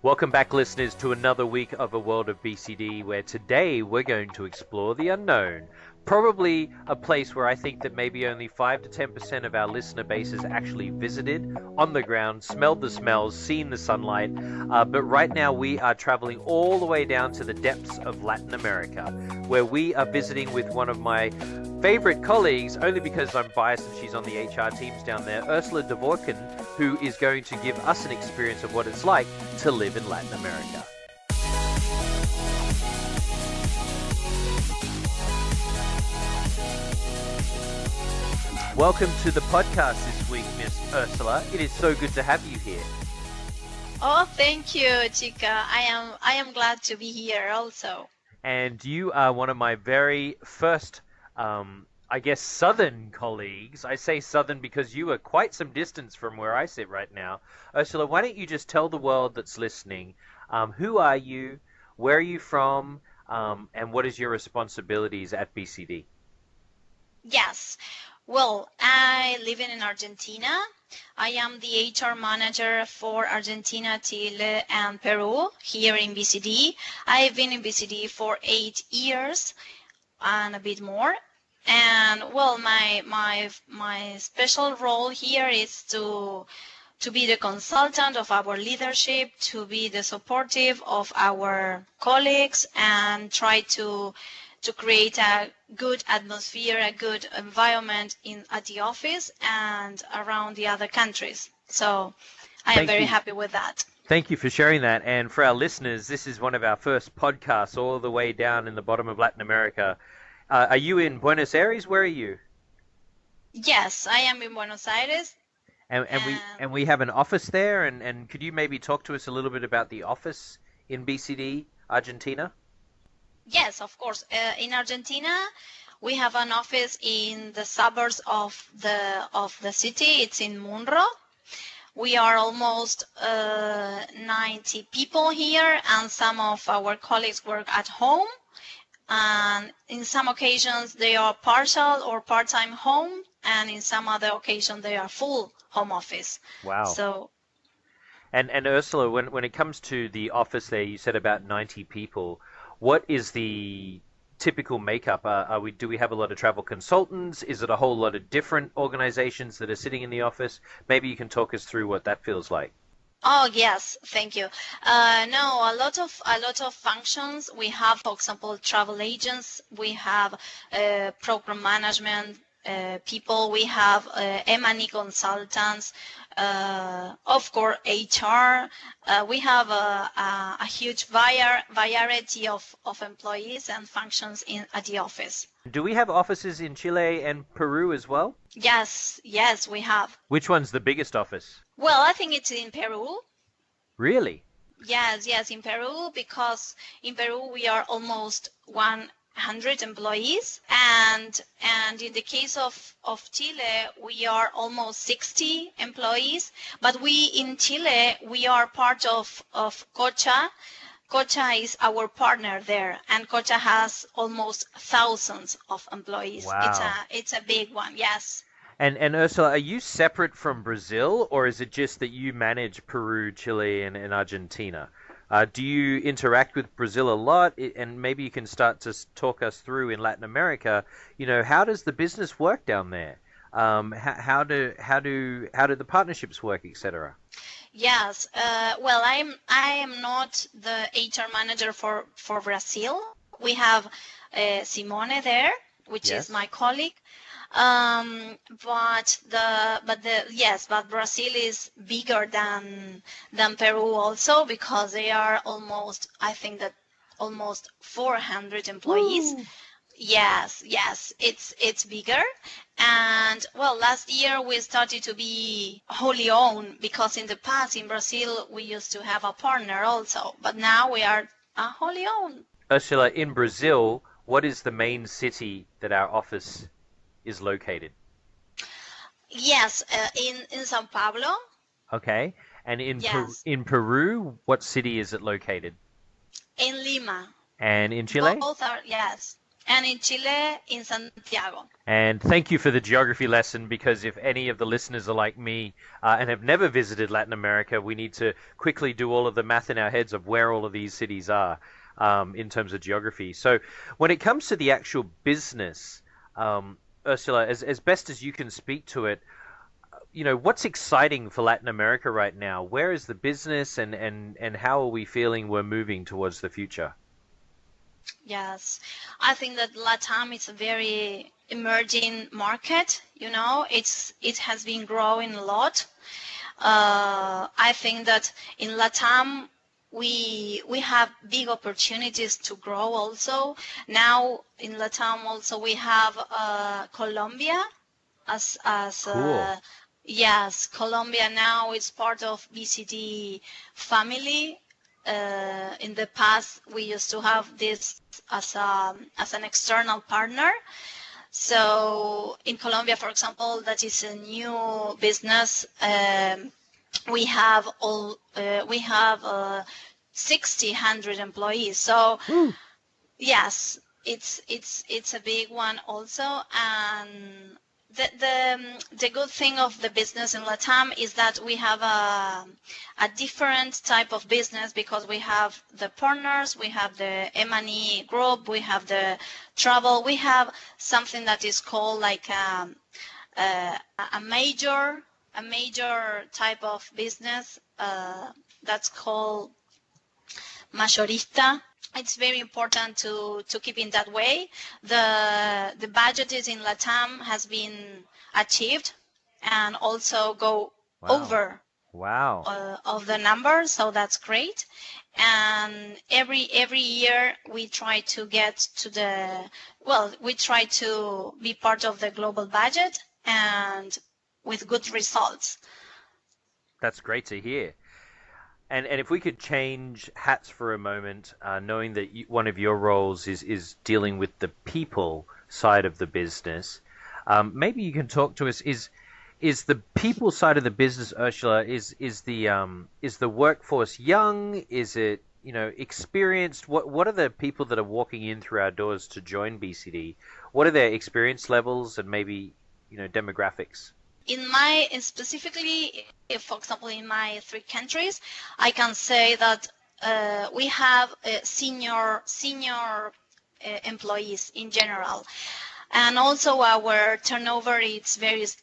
Welcome back, listeners, to another week of A World of BCD, where today we're going to explore the unknown. Probably a place where I think that maybe only 5 to 10% of our listener base has actually visited on the ground, smelled the smells, seen the sunlight. But right now we are traveling all the way down to the depths of Latin America, where we are visiting with one of my favorite colleagues, only because I'm biased and she's on the HR teams down there, Ursula Dvorkin, who is going to give us an experience of what it's like to live in Latin America. Welcome to the podcast this week, Miss Ursula. It is so good to have you here. Oh, thank you, Chica. I am glad to be here also. And you are one of my very first southern colleagues. I say southern because you are quite some distance from where I sit right now. Ursula, why don't you just tell the world that's listening, who are you, where are you from, and what is your responsibilities at BCD? Yes. Well, I live in Argentina. I am the HR manager for Argentina, Chile, and Peru here in BCD. I've been in BCD for 8 years and a bit more. And well, my special role here is to be the consultant of our leadership, to be the supportive of our colleagues, and try to create a good atmosphere, a good environment at the office and around the other countries. So I am very happy with that. Thank you for sharing that. And for our listeners, this is one of our first podcasts all the way down in the bottom of Latin America. Are you in Buenos Aires? Where are you? Yes, I am in Buenos Aires. And we have an office there. And could you maybe talk to us a little bit about the office in BCD, Argentina? Yes, of course. In Argentina, we have an office in the suburbs of the city. It's in Munro. We are almost 90 people here, and some of our colleagues work at home. And in some occasions, they are partial or part-time home, and in some other occasions, they are full home office. Wow. So. And Ursula, when it comes to the office there, you said about 90 people. What is the typical makeup? Do we have a lot of travel consultants? Is it a whole lot of different organizations that are sitting in the office? Maybe you can talk us through what that feels like. Oh yes, thank you. No, a lot of functions. We have, for example, travel agents. We have program management people. We have M&E consultants. Of course, HR. We have a huge variety of employees and functions at the office. Do we have offices in Chile and Peru as well? Yes, we have. Which one's the biggest office? Well, I think it's in Peru. Really? Yes, in Peru, because in Peru we are almost 100 employees, and in the case of Chile we are almost 60 employees, but in Chile we are part of Cocha. Cocha is our partner there, and Cocha has almost thousands of employees. Wow. It's a big one, yes. And Ursula, are you separate from Brazil, or is it just that you manage Peru, Chile, and Argentina? Do you interact with Brazil a lot? And maybe you can start to talk us through in Latin America. How does the business work down there? How do the partnerships work, etc.? Yes. Well, I am not the HR manager for Brazil. We have Simone there, which is my colleague. But Brazil is bigger than Peru also, because they are almost 400 employees. Woo. Yes, it's bigger. And well, last year we started to be wholly owned, because in the past in Brazil we used to have a partner also, but now we are wholly owned. Ursula, in Brazil, what is the main city that our office is located? Yes, in São Paulo. Okay. And in Peru, what city is it located? In Lima. And in Chile? Both are, yes. and in Chile, in Santiago. And thank you for the geography lesson, because if any of the listeners are like me and have never visited Latin America, we need to quickly do all of the math in our heads of where all of these cities are in terms of geography. So when it comes to the actual business, Ursula, as best as you can speak to it, what's exciting for Latin America right now? Where is the business, and how are we feeling we're moving towards the future? Yes, I think that LATAM is a very emerging market. It has been growing a lot. I think that in LATAM we have big opportunities to grow also. Now in LATAM also we have Colombia as Cool. yes, Colombia now is part of BCD family. In the past, we used to have this as an external partner. So in Colombia, for example, that is a new business. We have 100 employees. So Woo. yes, it's a big one also. And the good thing of the business in Latam is that we have a different type of business, because we have the partners, we have the M&E group, we have the travel, we have something that is called like a major type of business that's called majorista. It's very important to keep in that way. The budget in Latam has been achieved and also go over of the number, so that's great. And every year we try to get to we try to be part of the global budget and with good results. That's great to hear. And if we could change hats for a moment, knowing that one of your roles is dealing with the people side of the business, maybe you can talk to us. Is the people side of the business, Ursula, is the workforce young? Is it experienced? What are the people that are walking in through our doors to join BCD? What are their experience levels and maybe demographics? Specifically, if, for example, in my 3 countries, I can say that we have senior employees in general. And also our turnover is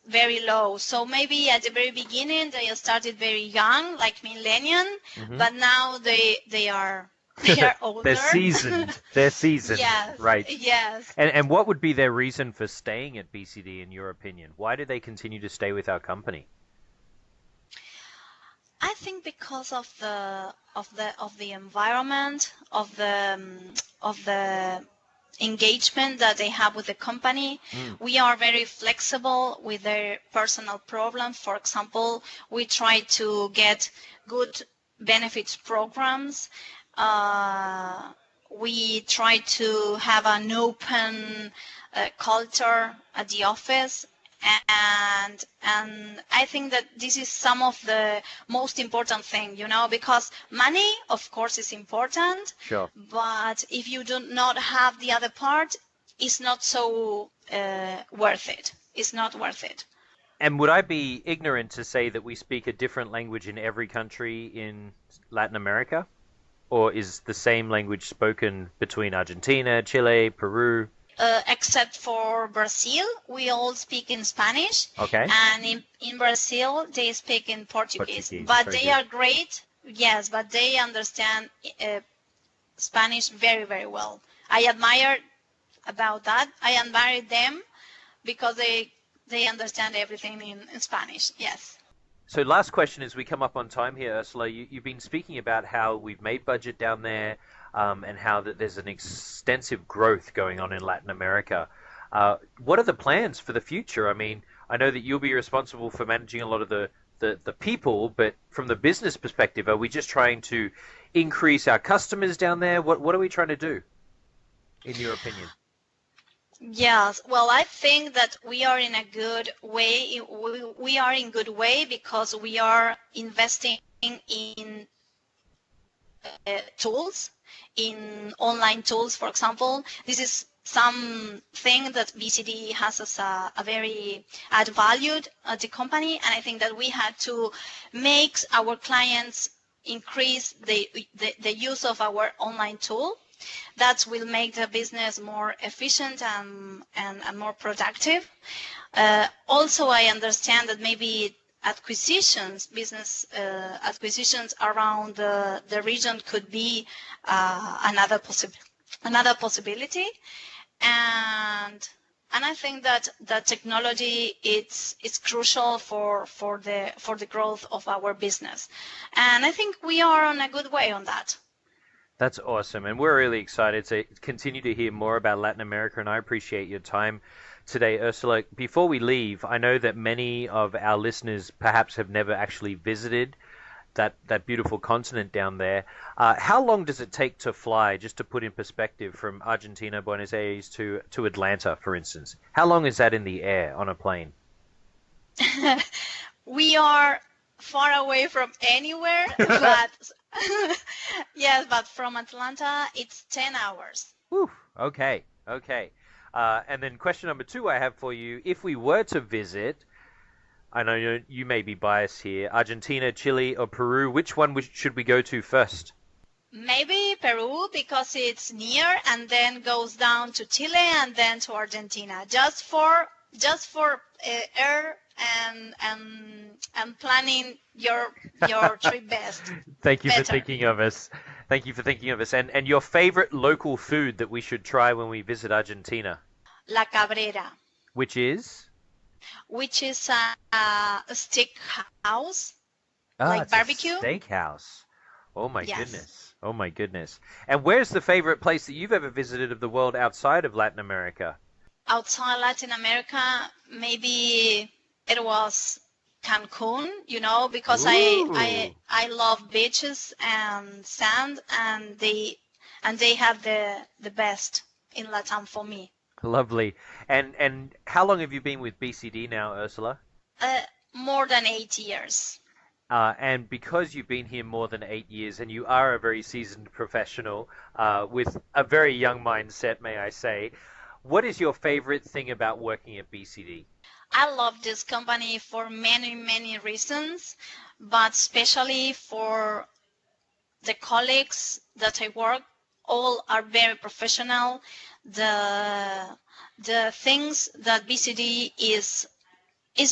very low. So maybe at the very beginning they started very young, like millennium, but now they are older. They're seasoned. They're seasoned. Yes. Right. Yes. And what would be their reason for staying at BCD, in your opinion? Why do they continue to stay with our company? I think because of the environment, of the engagement that they have with the company. We are very flexible with their personal problems. For example, we try to get good benefits programs. We try to have an open culture at the office. And I think that this is some of the most important thing, because money, of course, is important. Sure. But if you do not have the other part, it's not so worth it. It's not worth it. And would I be ignorant to say that we speak a different language in every country in Latin America? Or is the same language spoken between Argentina, Chile, Peru? Except for Brazil, we all speak in Spanish. Okay. And in Brazil, they speak in Portuguese. But they are great. Yes, but they understand Spanish very, very well. I admire about that. I admire them because they understand everything in Spanish. Yes. So last question as we come up on time here, Ursula. You've been speaking about how we've made budget down there, and how that there's an extensive growth going on in Latin America. What are the plans for the future? I mean, I know that you'll be responsible for managing a lot of the people, but from the business perspective, are we just trying to increase our customers down there? What are we trying to do, in your opinion? Yes, well, I think that we are in a good way. We are in good way because we are investing in tools, in online tools, for example. This is some thing that BCD has as a very add valued at the company, and I think that we had to make our clients increase the use of our online tool. That will make the business more efficient and more productive. Also, I understand that maybe business acquisitions around the region could be another possibility. And I think that the technology is crucial for the growth of our business, and I think we are on a good way on that. That's awesome, and we're really excited to continue to hear more about Latin America, and I appreciate your time today, Ursula. Before we leave, I know that many of our listeners perhaps have never actually visited that beautiful continent down there. How long does it take to fly, just to put in perspective, from Argentina, Buenos Aires to Atlanta, for instance? How long is that in the air on a plane? We are far away from anywhere, but yes, but from Atlanta, it's 10 hours. Whew, okay. And then question number 2 I have for you. If we were to visit, I know you may be biased here, Argentina, Chile, or Peru, which one should we go to first? Maybe Peru, because it's near, and then goes down to Chile and then to Argentina, just for air and planning your trip best. Thank you for thinking of us. Thank you for thinking of us. And your favorite local food that we should try when we visit Argentina? La Cabrera. Which is? Which is a steak house, like it's barbecue. A steakhouse. Oh my Yes. goodness. Oh my goodness. And where's the favorite place that you've ever visited of the world outside of Latin America? Outside Latin America, maybe it was Cancun, because I love beaches and sand, and they have the best in Latam for me. Lovely. And how long have you been with BCD now, Ursula? More than 8 years. And because you've been here more than 8 years, and you are a very seasoned professional with a very young mindset, may I say, what is your favorite thing about working at BCD? I love this company for many, many reasons, but especially for the colleagues that I work. All are very professional. The things that BCD is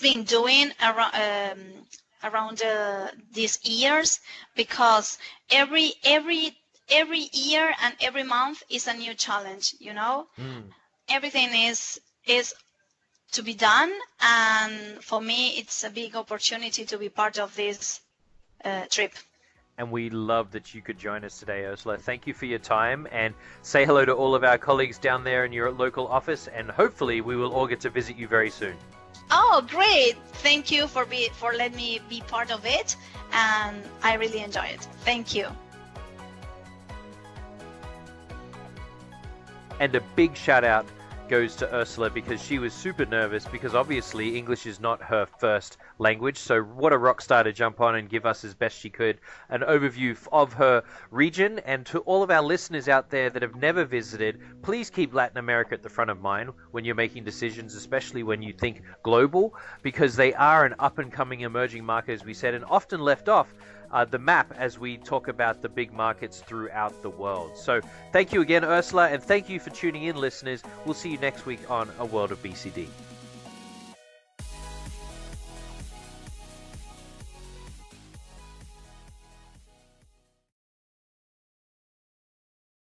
been doing around these years, because every year and every month is a new challenge. Everything is to be done, and for me it's a big opportunity to be part of this trip. And we love that you could join us today, Ursula. Thank you for your time, and say hello to all of our colleagues down there in your local office, and hopefully we will all get to visit you very soon. Oh, great. Thank you for letting me be part of it, and I really enjoy it. Thank you. And a big shout out goes to Ursula, because she was super nervous, because obviously English is not her first language. So what a rock star to jump on and give us, as best she could, an overview of her region. And to all of our listeners out there that have never visited, please keep Latin America at the front of mind when you're making decisions, especially when you think global, because they are an up and coming emerging market, as we said, and often left off the map as we talk about the big markets throughout the world. So thank you again, Ursula, and thank you for tuning in, listeners. We'll see you next week on A World of BCD.